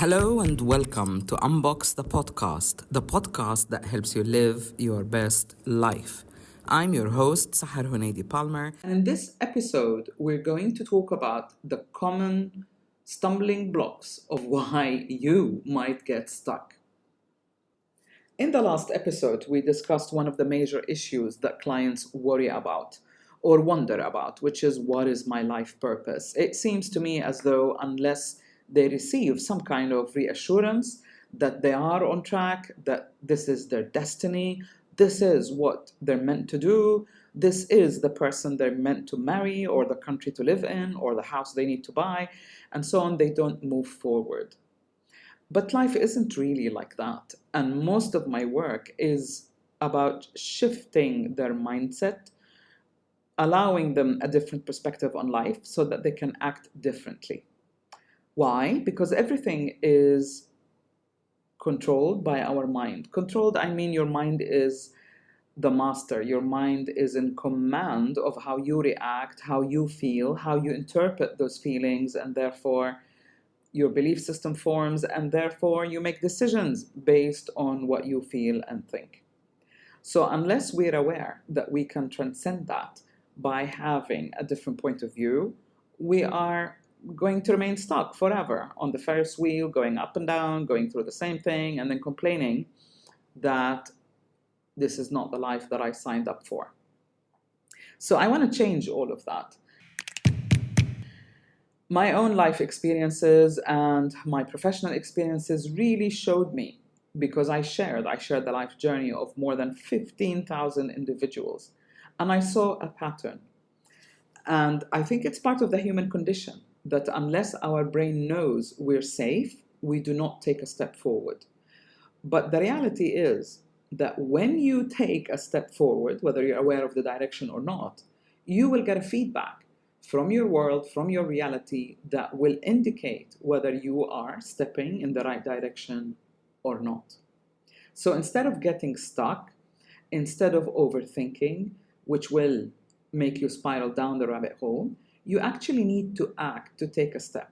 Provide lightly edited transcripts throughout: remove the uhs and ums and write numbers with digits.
Hello and welcome to Unbox the podcast that helps you live your best life. I'm your host, Sahar Huneidi-Palmer. And in this episode, we're going to talk about the common stumbling blocks of why you might get stuck. In the last episode, we discussed one of the major issues that clients worry about or wonder about, which is, what is my life purpose? It seems to me as though unless they receive some kind of reassurance that they are on track, that this is their destiny, this is what they're meant to do, this is the person they're meant to marry, or the country to live in, or the house they need to buy, and so on, they don't move forward. But life isn't really like that. And most of my work is about shifting their mindset, allowing them a different perspective on life so that they can act differently. Why? Because everything is controlled by our mind. Controlled, I mean your mind is the master. Your mind is in command of how you react, how you feel, how you interpret those feelings, and therefore your belief system forms, and therefore you make decisions based on what you feel and think. So unless we're aware that we can transcend that by having a different point of view, we are going to remain stuck forever on the Ferris wheel, going up and down, going through the same thing, and then complaining that this is not the life that I signed up for. So I want to change all of that. My own life experiences and my professional experiences really showed me, because I shared the life journey of more than 15,000 individuals, and I saw a pattern. And I think it's part of the human condition that unless our brain knows we're safe, we do not take a step forward. But the reality is that when you take a step forward, whether you're aware of the direction or not, you will get a feedback from your world, from your reality, that will indicate whether you are stepping in the right direction or not. So instead of getting stuck, instead of overthinking, which will make you spiral down the rabbit hole, you actually need to act, to take a step.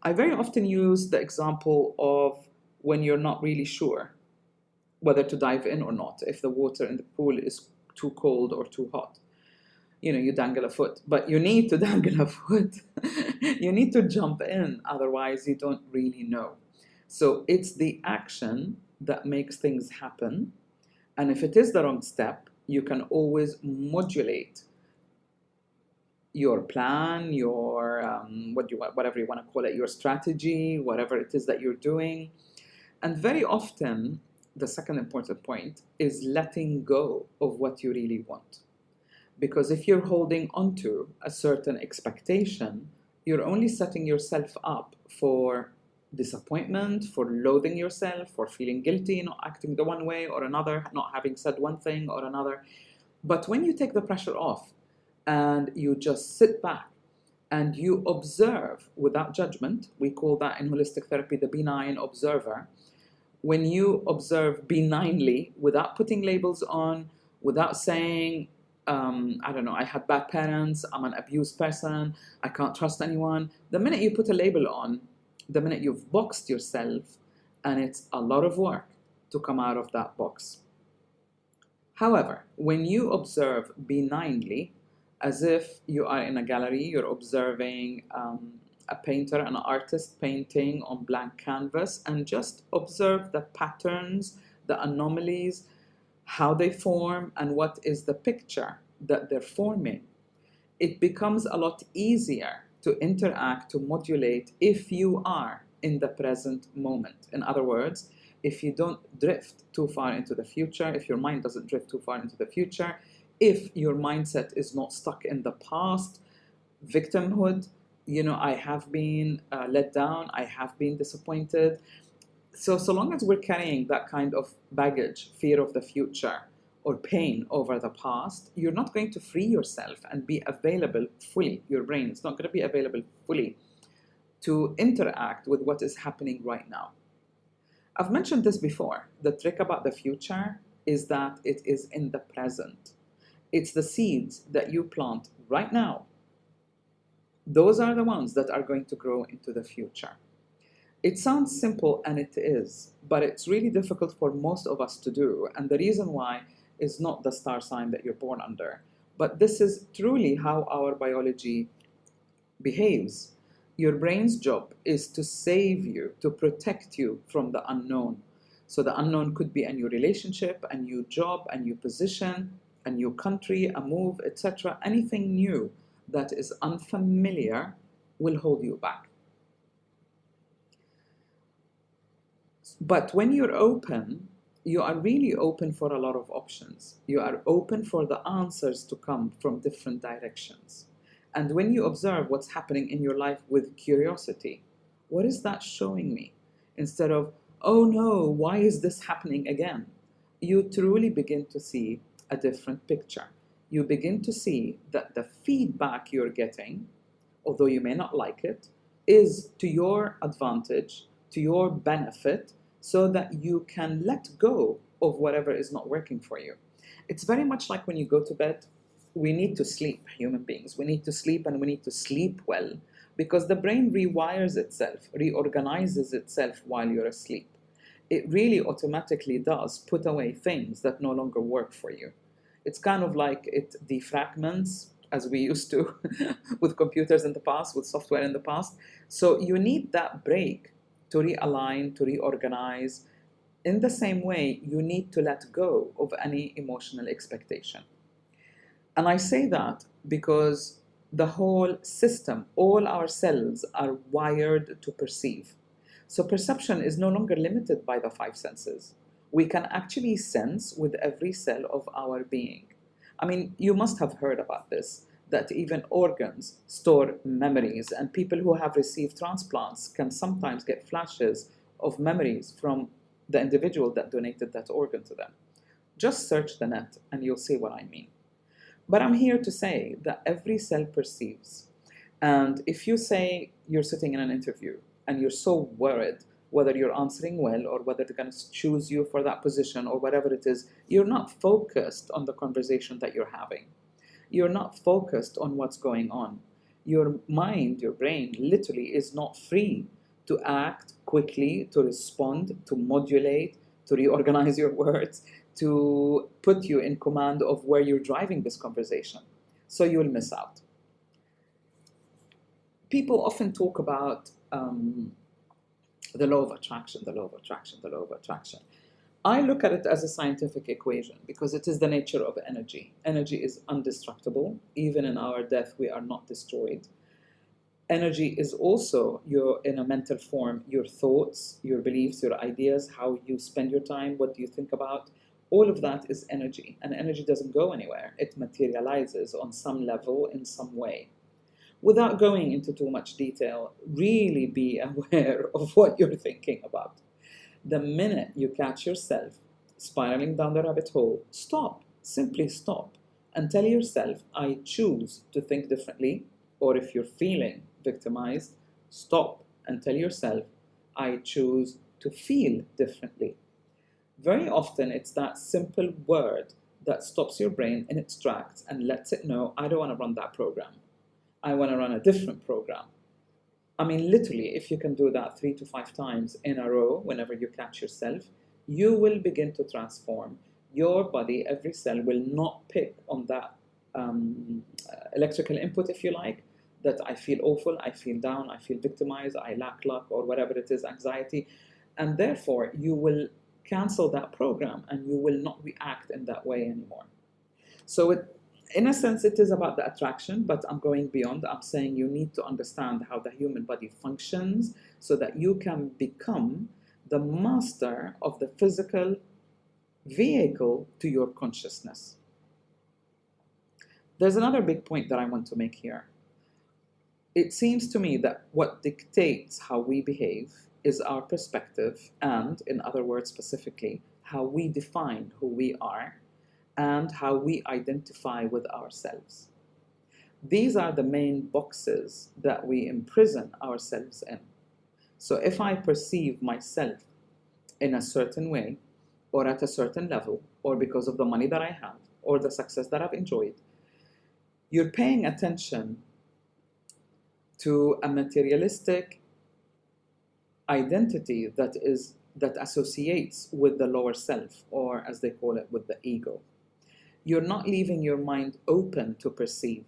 I very often use the example of when you're not really sure whether to dive in or not, if the water in the pool is too cold or too hot. You dangle a foot, but you need to dangle a foot. You need to jump in, otherwise you don't really know. So it's the action that makes things happen. And if it is the wrong step, you can always modulate your plan, your whatever you want to call it, your strategy, whatever it is that you're doing. And very often, the second important point is letting go of what you really want. Because if you're holding onto a certain expectation, you're only setting yourself up for disappointment, for loathing yourself, for feeling guilty, not acting the one way or another, not having said one thing or another. But when you take the pressure off and you just sit back and you observe without judgment, we call that in holistic therapy the benign observer. When you observe benignly, without putting labels on, without saying, I had bad parents, I'm an abused person, I can't trust anyone. The minute you put a label on, the minute you've boxed yourself, and it's a lot of work to come out of that box. However, when you observe benignly, as if you are in a gallery, you're observing a painter, an artist painting on blank canvas, and just observe the patterns, the anomalies, how they form, and what is the picture that they're forming. It becomes a lot easier to interact, to modulate, if you are in the present moment. In other words, if you don't drift too far into the future, if your mind doesn't drift too far into the future, if your mindset is not stuck in the past, victimhood, I have been let down, I have been disappointed. So long as we're carrying that kind of baggage, fear of the future, or pain over the past, you're not going to free yourself and be available fully. Your brain is not going to be available fully to interact with what is happening right now. I've mentioned this before. The trick about the future is that it is in the present. It's the seeds that you plant right now. Those are the ones that are going to grow into the future. It sounds simple, and it is, but it's really difficult for most of us to do. And the reason why is not the star sign that you're born under, but this is truly how our biology behaves. Your brain's job is to save you, to protect you from the unknown. So the unknown could be a new relationship, a new job, a new position, a new country, a move, etc. Anything new that is unfamiliar will hold you back. But when you're open, you are really open for a lot of options. You are open for the answers to come from different directions. And when you observe what's happening in your life with curiosity, what is that showing me? Instead of, oh no, why is this happening again? You truly begin to see a different picture. You begin to see that the feedback you're getting, although you may not like it, is to your advantage, to your benefit, so that you can let go of whatever is not working for you. It's very much like when you go to bed. We need to sleep, human beings. We need to sleep, and we need to sleep well, because the brain rewires itself, reorganizes itself while you're asleep. It really automatically does put away things that no longer work for you. It's kind of like it defragments, as we used to with computers in the past, with software in the past. So you need that break to realign, to reorganize. In the same way, you need to let go of any emotional expectation. And I say that because the whole system, all our cells are wired to perceive. So perception is no longer limited by the five senses. We can actually sense with every cell of our being. I mean, you must have heard about this, that even organs store memories, and people who have received transplants can sometimes get flashes of memories from the individual that donated that organ to them. Just search the net and you'll see what I mean. But I'm here to say that every cell perceives. And if you say you're sitting in an interview and you're so worried whether you're answering well or whether they're going to choose you for that position or whatever it is, you're not focused on the conversation that you're having. You're not focused on what's going on. Your mind, your brain, literally is not free to act quickly, to respond, to modulate, to reorganize your words, to put you in command of where you're driving this conversation. So you'll miss out. People often talk about the law of attraction, the law of attraction, the law of attraction. I look at it as a scientific equation because it is the nature of energy. Energy is indestructible. Even in our death, we are not destroyed. Energy is also in a mental form, your thoughts, your beliefs, your ideas, how you spend your time, what do you think about. All of that is energy, and energy doesn't go anywhere. It materializes on some level in some way. Without going into too much detail, really be aware of what you're thinking about. The minute you catch yourself spiraling down the rabbit hole, stop, simply stop, and tell yourself, I choose to think differently. Or if you're feeling victimized, stop and tell yourself, I choose to feel differently. Very often, it's that simple word that stops your brain in its tracks and lets it know, I don't want to run that program. I want to run a different program. I mean, literally, if you can do that 3 to 5 times in a row, whenever you catch yourself, you will begin to transform. Your body, every cell, will not pick on that electrical input, if you like, that I feel awful, I feel down, I feel victimized, I lack luck, or whatever it is, anxiety. And therefore, you will cancel that program and you will not react in that way anymore. So in a sense, it is about the attraction, but I'm going beyond. I'm saying you need to understand how the human body functions so that you can become the master of the physical vehicle to your consciousness. There's another big point that I want to make here. It seems to me that what dictates how we behave is our perspective and, in other words specifically, how we define who we are and how we identify with ourselves. These are the main boxes that we imprison ourselves in. So if I perceive myself in a certain way, or at a certain level, or because of the money that I have, or the success that I've enjoyed, you're paying attention to a materialistic identity that associates with the lower self, or as they call it, with the ego. You're not leaving your mind open to perceive,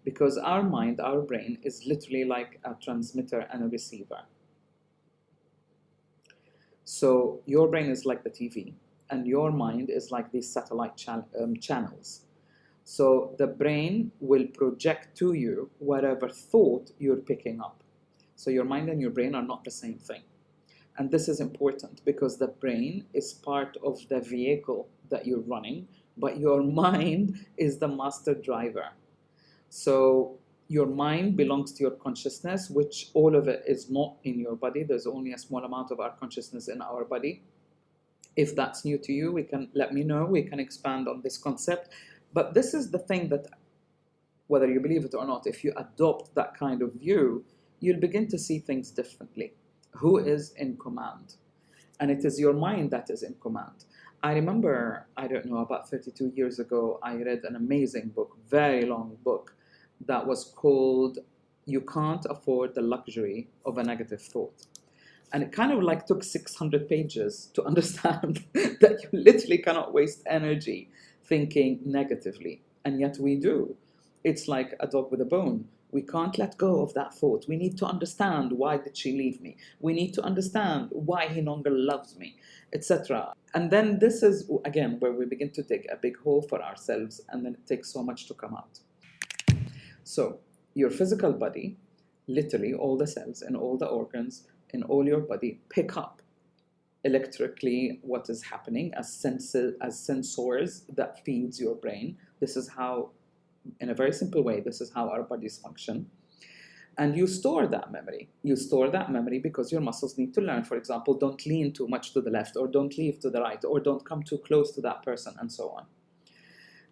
because our mind, our brain, is literally like a transmitter and a receiver. So your brain is like the TV, and your mind is like these satellite channels. So the brain will project to you whatever thought you're picking up. So your mind and your brain are not the same thing. And this is important because the brain is part of the vehicle that you're running, but your mind is the master driver. So your mind belongs to your consciousness, which all of it is not in your body. There's only a small amount of our consciousness in our body. If that's new to you, let me know. We can expand on this concept. But this is the thing that, whether you believe it or not, if you adopt that kind of view, you'll begin to see things differently. Who is in command? And it is your mind that is in command. I remember, about 32 years ago, I read an amazing book, very long book, that was called You Can't Afford the Luxury of a Negative Thought. And it kind of like took 600 pages to understand that you literally cannot waste energy thinking negatively. And yet we do. It's like a dog with a bone. We can't let go of that thought. We need to understand, why did she leave me? We need to understand why he no longer loves me, etc. And then this is, again, where we begin to dig a big hole for ourselves, and then it takes so much to come out. So your physical body, literally all the cells and all the organs in all your body pick up electrically what is happening as sensors that feeds your brain. This is how, in a very simple way, this is how our bodies function. And you store that memory. You store that memory because your muscles need to learn, for example, don't lean too much to the left, or don't leave to the right, or don't come too close to that person, and so on.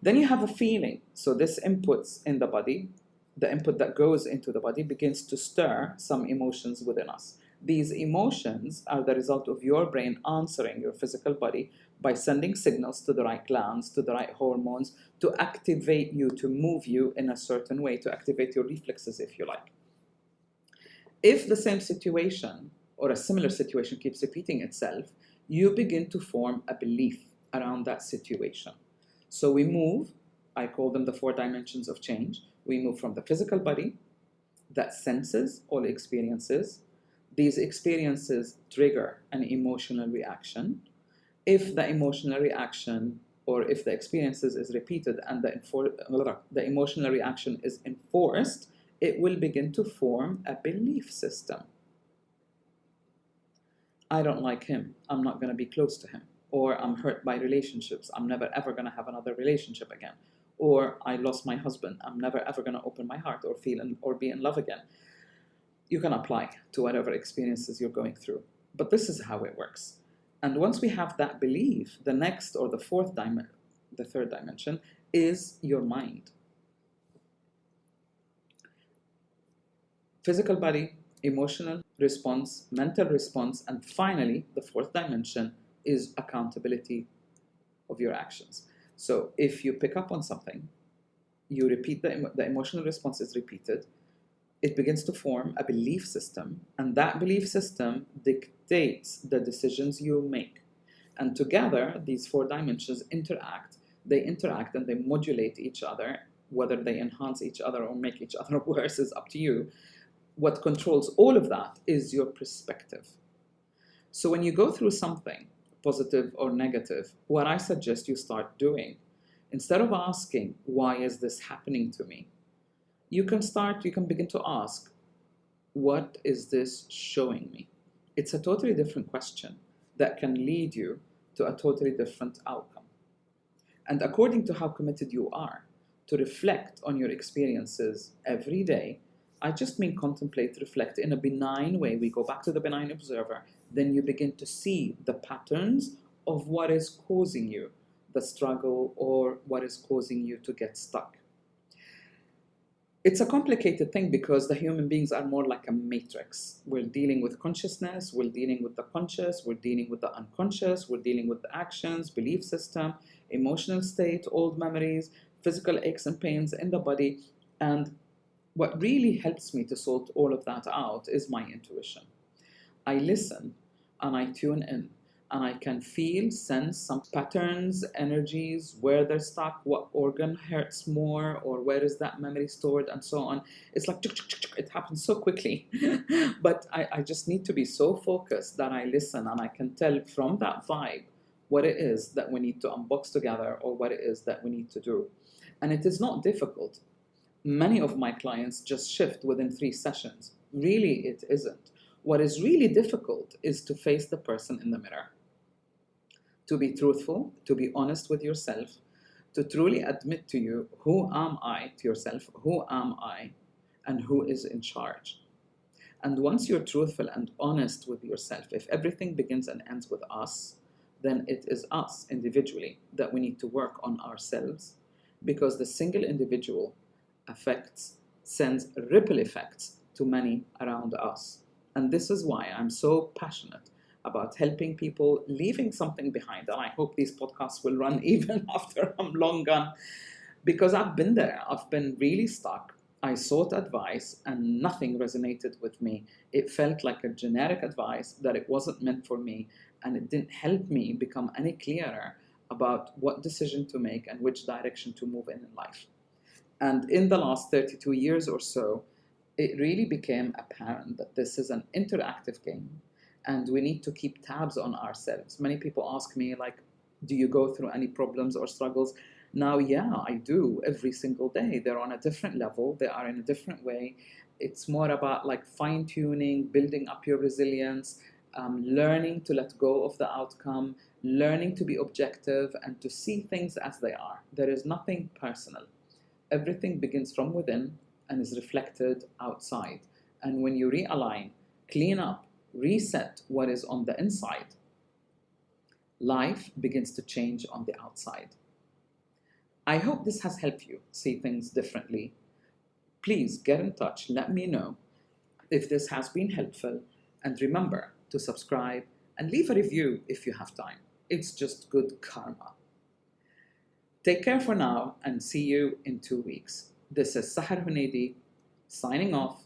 Then you have a feeling. So this inputs in the body, the input that goes into the body begins to stir some emotions within us. These emotions are the result of your brain answering your physical body by sending signals to the right glands, to the right hormones, to activate you, to move you in a certain way, to activate your reflexes, if you like. If the same situation or a similar situation keeps repeating itself, you begin to form a belief around that situation. So we move, I call them the 4 dimensions of change. We move from the physical body that senses all experiences. These experiences trigger an emotional reaction. If the emotional reaction, or if the experiences is repeated and the emotional reaction is enforced, it will begin to form a belief system. I don't like him. I'm not going to be close to him. Or I'm hurt by relationships. I'm never ever going to have another relationship again. Or I lost my husband. I'm never ever going to open my heart or be in love again. You can apply to whatever experiences you're going through. But this is how it works. And once we have that belief, the next, or the third dimension is your mind. Physical body, emotional response, mental response, and finally, the 4th dimension is accountability of your actions. So if you pick up on something, you repeat the emotional response is repeated, it begins to form a belief system, and that belief system dictates the decisions you make. And together, these 4 dimensions interact. They interact and they modulate each other. Whether they enhance each other or make each other worse is up to you. What controls all of that is your perspective. So when you go through something, positive or negative, what I suggest you start doing, instead of asking, why is this happening to me? You can begin to ask, what is this showing me? It's a totally different question that can lead you to a totally different outcome. And according to how committed you are to reflect on your experiences every day, I just mean contemplate, reflect in a benign way. We go back to the benign observer. Then you begin to see the patterns of what is causing you the struggle or what is causing you to get stuck. It's a complicated thing because the human beings are more like a matrix. We're dealing with consciousness, we're dealing with the conscious, we're dealing with the unconscious, we're dealing with the actions, belief system, emotional state, old memories, physical aches and pains in the body. And what really helps me to sort all of that out is my intuition. I listen and I tune in, and I can feel, sense some patterns, energies, where they're stuck, what organ hurts more, or where is that memory stored, and so on. It's like it happens so quickly. But I just need to be so focused that I listen and I can tell from that vibe what it is that we need to unbox together or what it is that we need to do. And it is not difficult. Many of my clients just shift within 3 sessions. Really, it isn't. What is really difficult is to face the person in the mirror, to be truthful, to be honest with yourself, to truly admit to you, who am I, to yourself, who am I, and who is in charge. And once you're truthful and honest with yourself, if everything begins and ends with us, then it is us individually that we need to work on ourselves, because the single individual sends ripple effects to many around us. And this is why I'm so passionate about helping people, leaving something behind. And I hope these podcasts will run even after I'm long gone, because I've been there. I've been really stuck. I sought advice and nothing resonated with me. It felt like a generic advice that it wasn't meant for me, and it didn't help me become any clearer about what decision to make and which direction to move in life. And in the last 32 years or so, it really became apparent that this is an interactive game and we need to keep tabs on ourselves. Many people ask me, like, do you go through any problems or struggles? Now, yeah, I do every single day. They're on a different level. They are in a different way. It's more about like fine-tuning, building up your resilience, learning to let go of the outcome, learning to be objective and to see things as they are. There is nothing personal. Everything begins from within and is reflected outside. And when you realign, clean up, reset what is on the inside, life begins to change on the outside. I hope this has helped you see things differently. Please get in touch. Let me know if this has been helpful. And remember to subscribe and leave a review if you have time. It's just good karma. Take care for now and see you in 2 weeks. This is Sahar Huneidi signing off.